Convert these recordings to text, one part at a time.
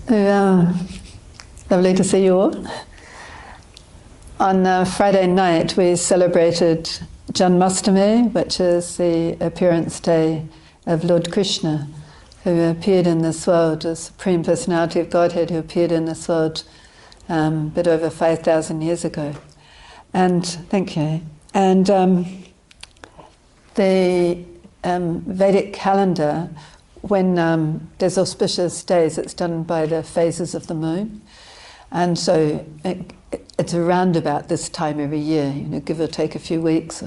Lovely to see you all. On Friday night we celebrated Janmashtami, which is the appearance day of Lord Krishna, who appeared in this world as Supreme Personality of Godhead, who appeared in this world a bit over 5,000 years ago. And thank you. And the Vedic calendar, when there's auspicious days, it's done by the phases of the moon. And so it's around about this time every year, give or take a few weeks.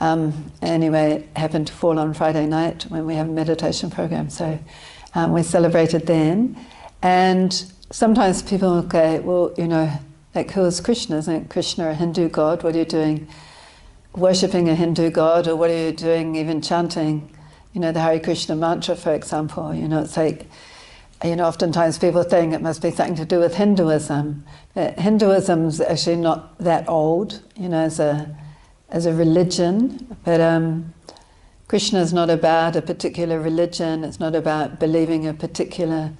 Anyway, it happened to fall on Friday night when we have a meditation program, so we celebrated then. And sometimes people will go, well, like, who is Krishna? Isn't Krishna a Hindu god? What are you doing worshipping a Hindu god? Or what are you doing even chanting, the Hare Krishna mantra, for example? It's like, oftentimes people think it must be something to do with Hinduism. Hinduism's actually not that old, as a religion, but Krishna is not about a particular religion. It's not about believing a particular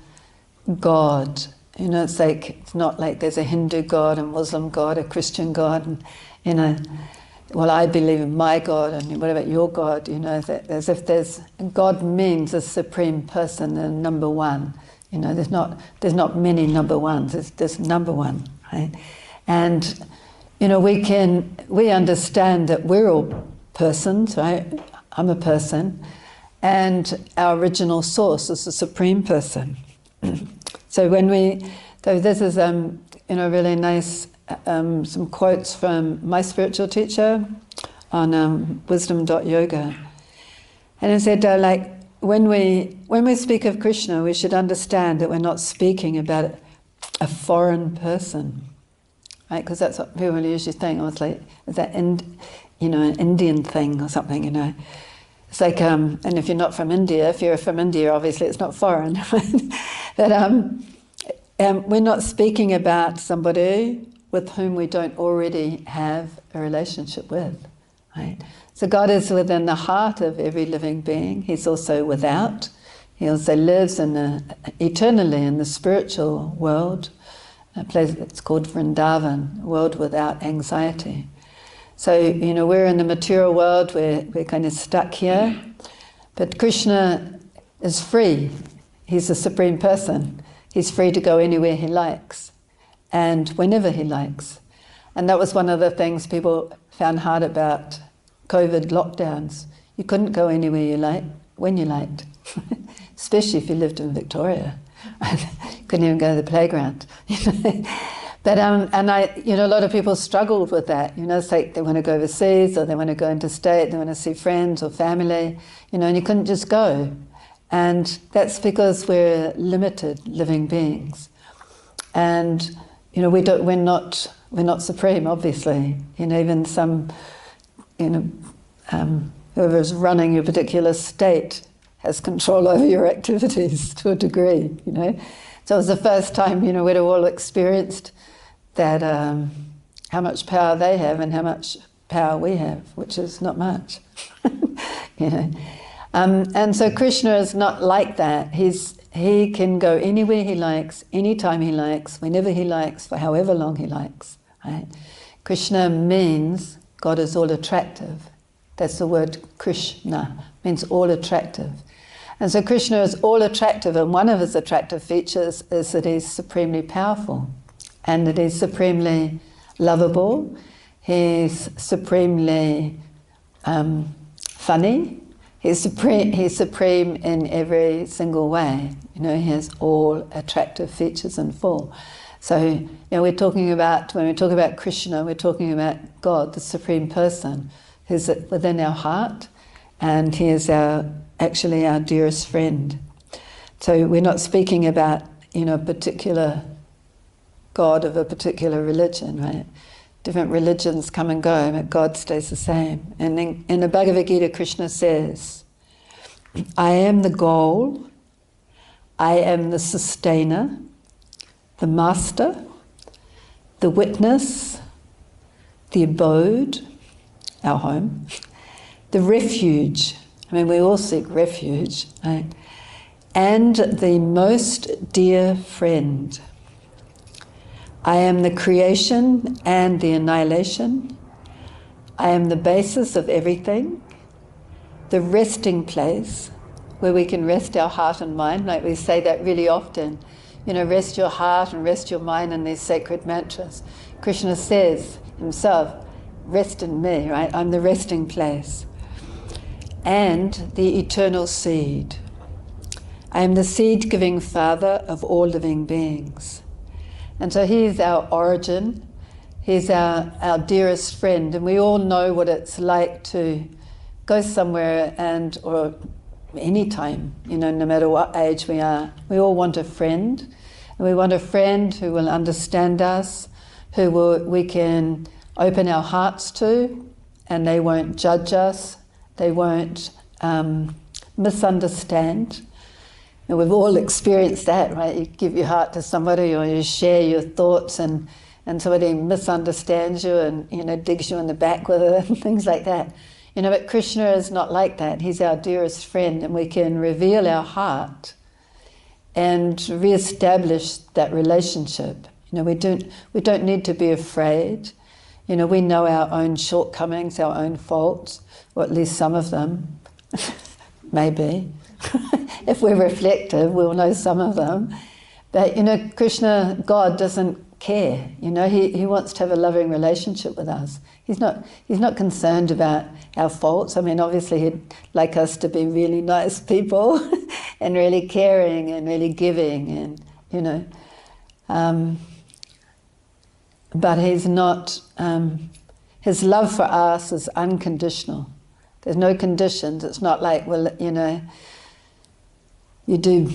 god. It's not like there's a Hindu god, a Muslim god, a Christian god, and well, I believe in my God, and what about your God? As if God means a supreme person and number one. There's not many number ones. It's just number one, right? And we understand that we're all persons, right? I'm a person, and our original source is the supreme person. So this is really nice. Some quotes from my spiritual teacher on wisdom.yoga. And he said, when we speak of Krishna, we should understand that we're not speaking about a foreign person, right? Because that's what people usually think. It's like, is that an Indian thing or something, It's like, and if you're not from India, if you're from India, obviously it's not foreign. But we're not speaking about somebody with whom we don't already have a relationship with, right? So God is within the heart of every living being. He's also without. He also lives eternally in the spiritual world, a place that's called Vrindavan, a world without anxiety. So, we're in the material world, we're kind of stuck here, but Krishna is free. He's the supreme person. He's free to go anywhere he likes, and whenever he likes. And that was one of the things people found hard about COVID lockdowns. You couldn't go anywhere you liked, when you liked, especially if you lived in Victoria. You couldn't even go to the playground. But a lot of people struggled with that. It's like they want to go overseas, or they want to go interstate, they want to see friends or family, and you couldn't just go. And that's because we're limited living beings. And we're not supreme, obviously. Even some, whoever is running your particular state has control over your activities to a degree. So it was the first time, we'd all experienced that how much power they have and how much power we have, which is not much. And so Krishna is not like that. He can go anywhere he likes, anytime he likes, whenever he likes, for however long he likes. Right? Krishna means God is all attractive. That's the word Krishna, means all attractive. And so Krishna is all attractive, and one of his attractive features is that he's supremely powerful, and that he's supremely lovable, he's supremely funny, he's supreme in every single way. He has all attractive features in full. So, we're talking about, when we talk about Krishna, we're talking about God, the Supreme Person, who's within our heart, and he is actually our dearest friend. So we're not speaking about, a particular God of a particular religion, right? Different religions come and go, but God stays the same. And in the Bhagavad Gita, Krishna says, I am the goal, I am the sustainer, the master, the witness, the abode, our home, the refuge. We all seek refuge, right? and the most dear friend. I am the creation and the annihilation. I am the basis of everything, the resting place where we can rest our heart and mind. Like we say that really often, you know, rest your heart and rest your mind in these sacred mantras. Krishna says himself, rest in me, right? I'm the resting place. And the eternal seed. I am the seed-giving father of all living beings. And so he is our origin. He's our dearest friend. And we all know what it's like to go somewhere or any time, you know, no matter what age we are. We all want a friend. And we want a friend who will understand us, we can open our hearts to, and they won't judge us. They won't misunderstand. And we've all experienced that, right? You give your heart to somebody or you share your thoughts and somebody misunderstands you and, you know, digs you in the back with it and things like that. You know, but Krishna is not like that. He's our dearest friend, and we can reveal our heart and re-establish that relationship. You know, we don't need to be afraid. You know, we know our own shortcomings, our own faults, or at least some of them, maybe. If we're reflective, we'll know some of them. But, you know, Krishna, God, doesn't care. You know, he wants to have a loving relationship with us. He's not concerned about our faults. I mean, obviously he'd like us to be really nice people and really caring and really giving and, you know. But he's not, his love for us is unconditional. There's no conditions. It's not like, well, you know, you do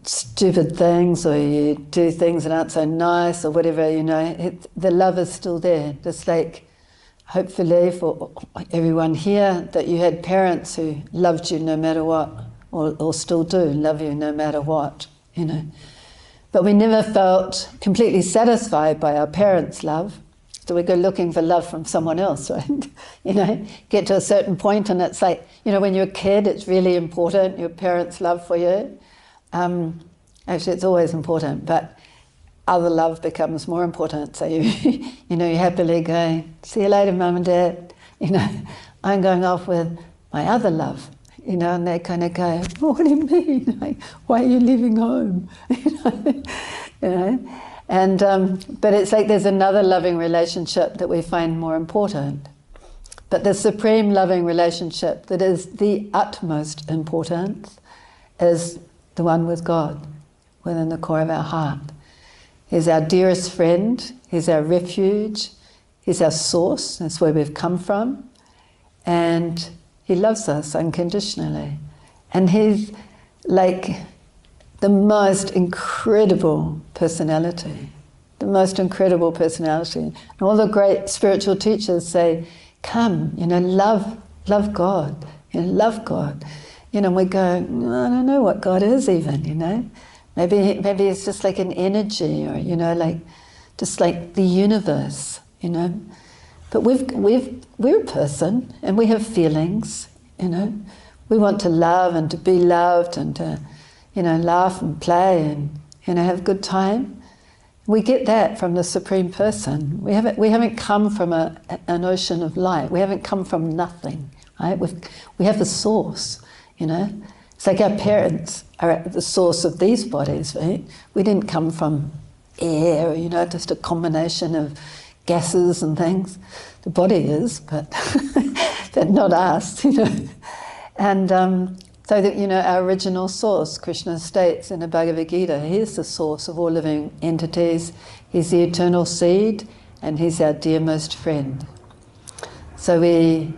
stupid things or you do things that aren't so nice or whatever, you know. The love is still there. Just like, hopefully for everyone here, that you had parents who loved you no matter what, or still do love you no matter what, you know. But we never felt completely satisfied by our parents' love. So we go looking for love from someone else, right? You know, get to a certain point and it's like, you know, when you're a kid, it's really important, your parents' love for you. Actually, it's always important, but other love becomes more important. So you know, you happily go, see you later, Mum and Dad. You know, I'm going off with my other love. You know, and they kind of go, well, what do you mean? Like, why are you leaving home? You know, and but it's like there's another loving relationship that we find more important. But the supreme loving relationship that is the utmost importance is the one with God, within the core of our heart. He's our dearest friend, he's our refuge, he's our source, that's where we've come from, and he loves us unconditionally. And he's like the most incredible personality, the most incredible personality. And all the great spiritual teachers say, come, you know, love God, you know, love God. You know, and we go, no, I don't know what God is even, you know. Maybe it's just like an energy or, you know, like, just like the universe, you know. But we're a person and we have feelings, you know. We want to love and to be loved and to, you know, laugh and play and, you know, have a good time. We get that from the Supreme Person. We haven't come from an ocean of light. We haven't come from nothing, right? We have the source, you know. It's like our parents are at the source of these bodies, right? We didn't come from air, you know, just a combination of gases and things. The body is, but but not us, you know. And so that, you know, our original source, Krishna states in the Bhagavad Gita, he is the source of all living entities. He's the eternal seed, and he's our dearest friend. So we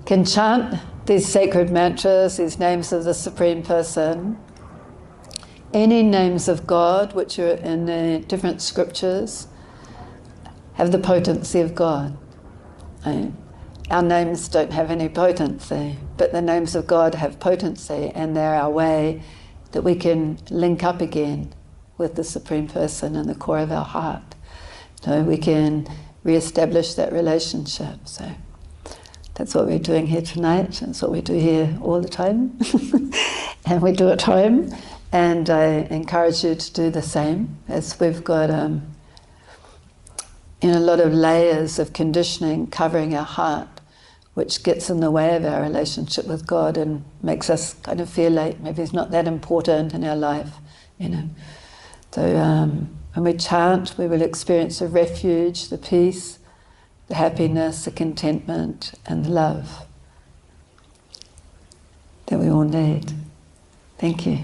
can chant these sacred mantras, these names of the Supreme Person, any names of God which are in the different scriptures have the potency of God. Our names don't have any potency, but the names of God have potency, and they're our way that we can link up again with the Supreme Person in the core of our heart. So we can re-establish that relationship. So that's what we're doing here tonight. That's what we do here all the time. and we do at home. And I encourage you to do the same, as we've got a lot of layers of conditioning covering our heart, which gets in the way of our relationship with God and makes us kind of feel like maybe He's not that important in our life, So when we chant, we will experience the refuge, the peace, the happiness, the contentment, and the love that we all need. Thank you.